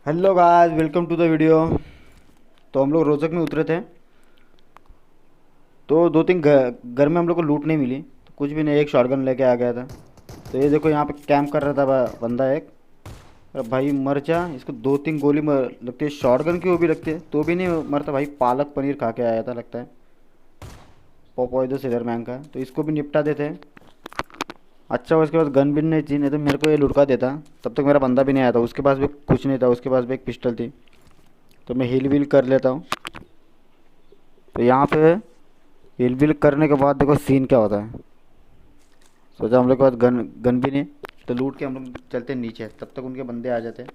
Hello guys, welcome to the video. तो हम लोग रोजक में उतरे थे। तो दो तीन घर में हम लोग को लूट नहीं मिली, तो कुछ भी नहीं, एक शॉटगन लेके आ गया था। तो ये देखो यहाँ पे कैंप कर रहा था बंदा एक। अरे भाई मर जा, इसको दो तीन गोली लगती है शॉटगन की, वो भी लगती है तो भी नहीं मरता भाई। पालक पनीर खा के आया था लगता है, पोपॉइदो सीडरमैन का। तो इसको भी निपटा देते हैं। अच्छा, उसके बाद गन भी नहीं थी, नहीं तो मेरे को ये लुढ़का देता। तब तक मेरा बंदा भी नहीं आया था, उसके पास भी कुछ नहीं था, उसके पास भी एक पिस्टल थी। तो मैं हील वील कर लेता हूँ। तो यहाँ पे हील वील करने के बाद देखो सीन क्या होता है। सोचा हम लोग के पास गन गन भी नहीं, तो लूट के हम लोग चलते नीचे, तब तक उनके बंदे आ जाते हैं।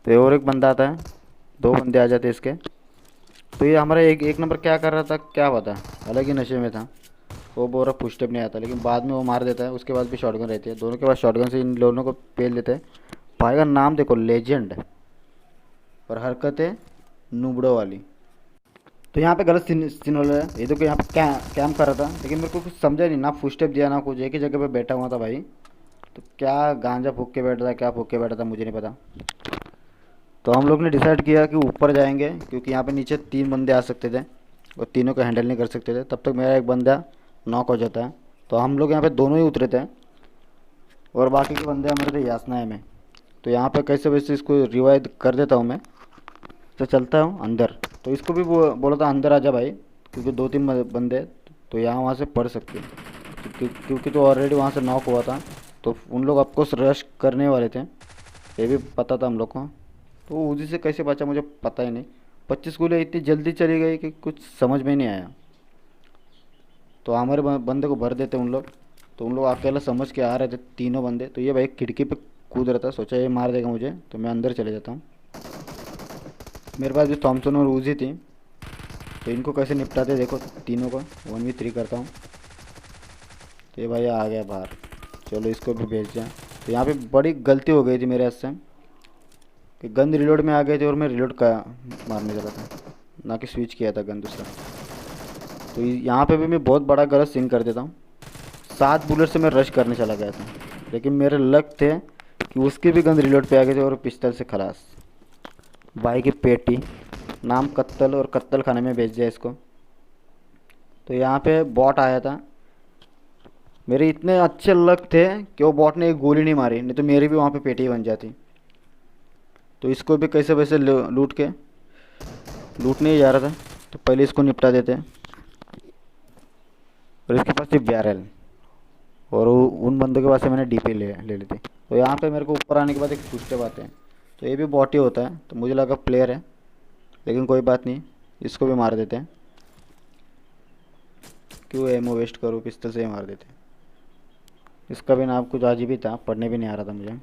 तो ये और एक बंदा आता है, दो बंदे आ जाते हैं इसके। तो ये हमारा एक एक नंबर क्या कर रहा था क्या पता, अलग ही नशे में था। वो बोल रहा पुश स्टेप नहीं आता, लेकिन बाद में वो मार देता है। उसके बाद भी शॉटगन रहती है, दोनों के पास शॉटगन से इन दोनों को पेल देते हैं। भाई का नाम देखो, लेजेंड। और हरकतें नूबड़ो वाली। तो यहाँ पे गलत सीन हो रहा है। ये देखो यहाँ पे कैम्प कर रहा था, लेकिन मेरे को कुछ समझा नहीं, ना फुट स्टेप दिया ना कुछ, एक ही जगह पे बैठा हुआ था भाई। तो क्या गांजा फूक के बैठा था, क्या फूक के बैठा था, मुझे नहीं पता। तो हम लोग ने डिसाइड किया कि ऊपर जाएंगे, क्योंकि यहाँ पे नीचे तीन बंदे आ सकते थे और तीनों को हैंडल नहीं कर सकते थे। तब तक मेरा एक बंदा नॉक हो जाता है। तो हम लोग यहाँ पे दोनों ही उतरे थे, और बाकी के बंदे हमारे थे यासनाए में। तो यहाँ पे कैसे वैसे इसको रिवाइव कर देता हूँ मैं। तो चलता हूँ अंदर। तो इसको भी बोला था अंदर आ जा भाई, क्योंकि दो तीन बंदे तो यहाँ वहाँ से पड़ सकते हैं। क्योंकि तो ऑलरेडी वहाँ से नॉक हुआ था, तो उन लोग आपको रश करने वाले थे, ये भी पता था हम लोग को। तो उसी से कैसे बचा मुझे पता ही नहीं। 25 गोलियाँ इतनी जल्दी चली गई कि कुछ समझ में नहीं आया। तो हमारे बंदे को भर देते उन लोग। तो उन लोग अकेला समझ के आ रहे थे तीनों बंदे। तो ये भाई खिड़की पे कूद रहा था, सोचा ये मार देगा मुझे, तो मैं अंदर चले जाता हूँ। मेरे पास भी थॉमसन और उजी थी। तो इनको कैसे निपटाते देखो, तीनों को 1v3 करता हूँ। तो ये भाई आ गया बाहर, चलो इसको भी भेज दिया। तो यहाँ पे बड़ी गलती हो गई थी मेरे हाथ से, कि गन रिलोड में आ गए थे और मैं रिलोड का मारने चला था, ना कि स्विच किया था गन दूसरा। तो यहाँ पे भी मैं बहुत बड़ा गलत सीन कर देता हूँ। 7 बुलेट से मैं रश करने चला गया था, लेकिन मेरे लक थे कि उसके भी गन रिलोड पे आ गए थे और पिस्टल से खलास। भाई की पेटी, नाम कत्तल, और कत्तल खाने में भेज दिया इसको। तो यहाँ पे बॉट आया था। मेरे इतने अच्छे लक थे कि वो बॉट ने एक गोली नहीं मारी, नहीं तो मेरी भी वहाँ पे पेटी बन जाती। तो इसको भी कैसे वैसे लूटने ही जा रहा था। तो पहले इसको निपटा देते हैं। और इसके पास थी बैरल, और उन बंदों के पास से मैंने डीपी ले ली थी। तो यहाँ पे मेरे को ऊपर आने के बाद एक सूचते बात है। तो ये भी बॉट ही होता है, तो मुझे लगा प्लेयर है, लेकिन कोई बात नहीं, इसको भी मार देते हैं। क्यों एमओ वेस्ट करूँ, पिस्तल से ही मार देते हैं। इसका भी नाम कुछ अजीब ही था, पढ़ने भी नहीं आ रहा था मुझे।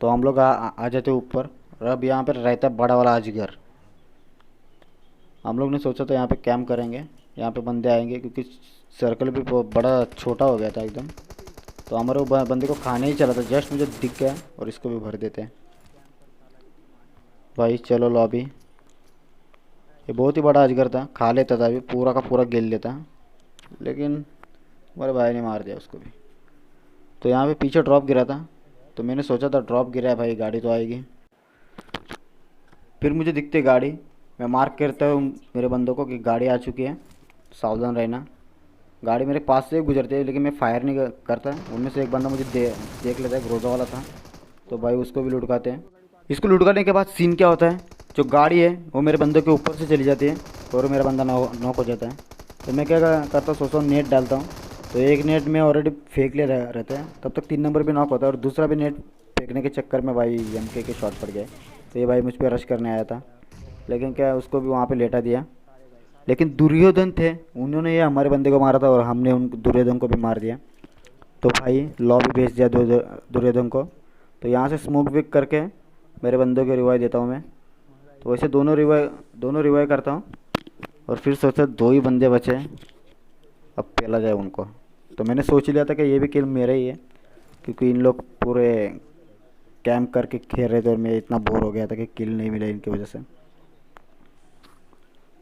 तो हम लोग आ जाते ऊपर। और अब यहाँ पर रहता है बड़ा वाला अजगर। हम लोग ने सोचा था यहाँ पे कैंप करेंगे, यहाँ पे बंदे आएंगे, क्योंकि सर्कल भी बड़ा छोटा हो गया था एकदम। तो हमारे वो बंदे को खाने ही चला था, जस्ट मुझे दिख गया। और इसको भी भर देते हैं भाई। चलो लॉबी। ये बहुत ही बड़ा अजगर था, खा लेता था, अभी पूरा का पूरा गिल लेता, लेकिन हमारे भाई ने मार दिया उसको भी। तो यहाँ पे पीछे ड्रॉप गिरा था। तो मैंने सोचा था ड्रॉप गिरा है भाई, गाड़ी तो आएगी। फिर मुझे दिखती गाड़ी, मैं मार्क करता हूँ मेरे बंदों को कि गाड़ी आ चुकी है, सावधान रहना। गाड़ी मेरे पास से गुजरती है, लेकिन मैं फायर नहीं करता। उनमें से एक बंदा मुझे देख लेता है, ग्रोजा वाला था। तो भाई उसको भी लुढ़काते हैं। इसको लुढ़काने के बाद सीन क्या होता है, जो गाड़ी है वो मेरे बंदे के ऊपर से चली जाती है, और मेरा बंदा नॉक हो जाता है। तो मैं क्या करता हूँ, सोचता हूँ नेट डालता हूँ। तो एक नेट में ऑलरेडी फेंक ले रहता है, तब तक 3 नंबर भी नॉक होता है, और दूसरा भी नेट फेंकने के चक्कर में भाई एमके के शॉट पड़ गए। तो ये भाई मुझ पर रश करने आया था, लेकिन क्या उसको भी वहाँ पे लेटा दिया। लेकिन दुर्योधन थे, उन्होंने ये हमारे बंदे को मारा था, और हमने उन दुर्योधन को भी मार दिया। तो भाई लॉबी भेज दिया दुर्योधन को। तो यहाँ से स्मोक विक करके मेरे बंदों को रिवाइव देता हूँ मैं। तो वैसे दोनों रिवाइव करता हूँ। और फिर सोचा दो ही बंदे बचे, अब पेला जाए उनको। तो मैंने सोच लिया था कि ये भी किल मेरा ही है, क्योंकि इन लोग पूरे कैंप करके खेल रहे थे, और मैं इतना बोर हो गया था कि किल नहीं मिला इनकी वजह से।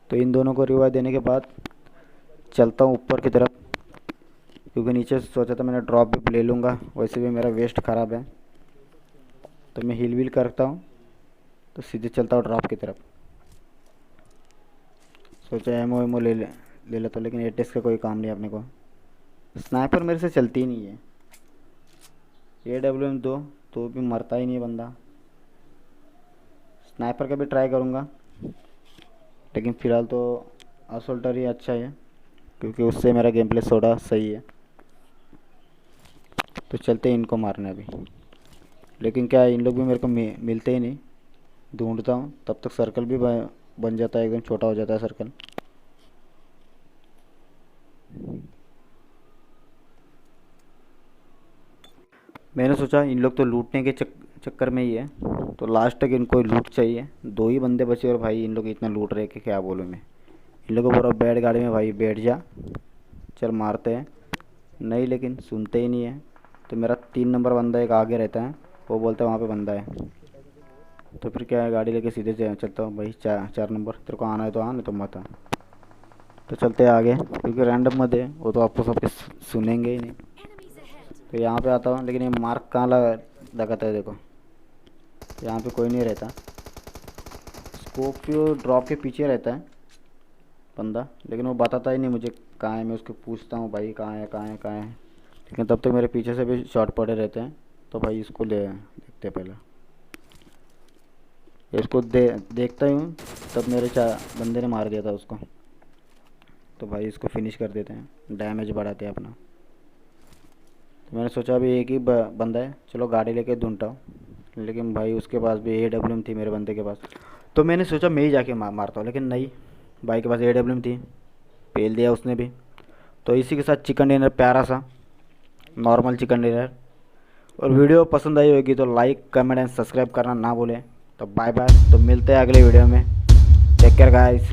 तो इन दोनों को रिवाइव देने के बाद चलता हूँ ऊपर की तरफ, क्योंकि नीचे सोचा था मैंने ड्रॉप भी ले लूँगा, वैसे भी मेरा वेस्ट ख़राब है। तो मैं हील व्हील करता हूँ तो सीधे चलता हूँ ड्रॉप की तरफ। सोचा एमओ एमओ ले लेता हूँ, लेकिन एटेक्स का कोई काम नहीं अपने को। स्नाइपर मेरे से चलती ही नहीं है। AWM दो तो भी मरता ही नहीं है बंदा। स्नाइपर का भी ट्राई करूँगा, लेकिन फ़िलहाल तो असोल्टर ही अच्छा है क्योंकि उससे मेरा गेम प्ले थोड़ा सही है। तो चलते हैं इनको मारने अभी। लेकिन क्या है, इन लोग भी मेरे को मिलते ही नहीं। ढूंढता हूँ तब तक सर्कल भी बन जाता है, एकदम छोटा हो जाता है सर्कल। मैंने सोचा इन लोग तो लूटने के चक्कर में ही है, तो लास्ट तक इनको लूट चाहिए। दो ही बंदे बचे और भाई इन लोग इतना लूट रहे कि क्या बोलूँ मैं। इन लोगों को पूरा बैठ गाड़ी में भाई बैठ जा, चल मारते हैं। नहीं, लेकिन सुनते ही नहीं है। तो मेरा 3 नंबर बंदा एक आगे रहता है, वो बोलता है वहाँ पे बंदा है। तो फिर क्या है, गाड़ी लेके सीधे चलता हूँ भाई। 4 नंबर तेरे को आना है तो नहीं तो मत आ। तो चलते हैं आगे, क्योंकि रैंडम मत है वो तो आपको सब सुनेंगे ही नहीं। तो यहाँ पे आता हूँ, लेकिन ये मार्क कहाँ लगाता है देखो, यहाँ पे कोई नहीं रहता। स्कोपियो ड्रॉप के पीछे रहता है बंदा, लेकिन वो बताता ही नहीं मुझे कहाँ है। मैं उसको पूछता हूँ भाई कहाँ है कहाँ है कहाँ है, लेकिन तब तक मेरे पीछे से भी शॉट पड़े रहते हैं। तो भाई इसको देखते पहले, इसको देखता ही हूँ। तब मेरे 4 बंदे ने मार दिया था उसको। तो भाई इसको फिनिश कर देते हैं, डैमेज बढ़ाते हैं अपना। तो मैंने सोचा अभी एक ही बंदा है, चलो गाड़ी लेके ढूंढता हूँ। लेकिन भाई उसके पास भी AWM थी मेरे बंदे के पास। तो मैंने सोचा मैं ही जाके मारता हूँ, लेकिन नहीं, भाई के पास AWM थी, पेल दिया उसने भी। तो इसी के साथ चिकन डिनर, प्यारा सा नॉर्मल चिकन डिनर। और वीडियो पसंद आई होगी तो लाइक कमेंट एंड सब्सक्राइब करना ना भूलें। तो बाय बाय, तो मिलते हैं अगले वीडियो में। Take care guys.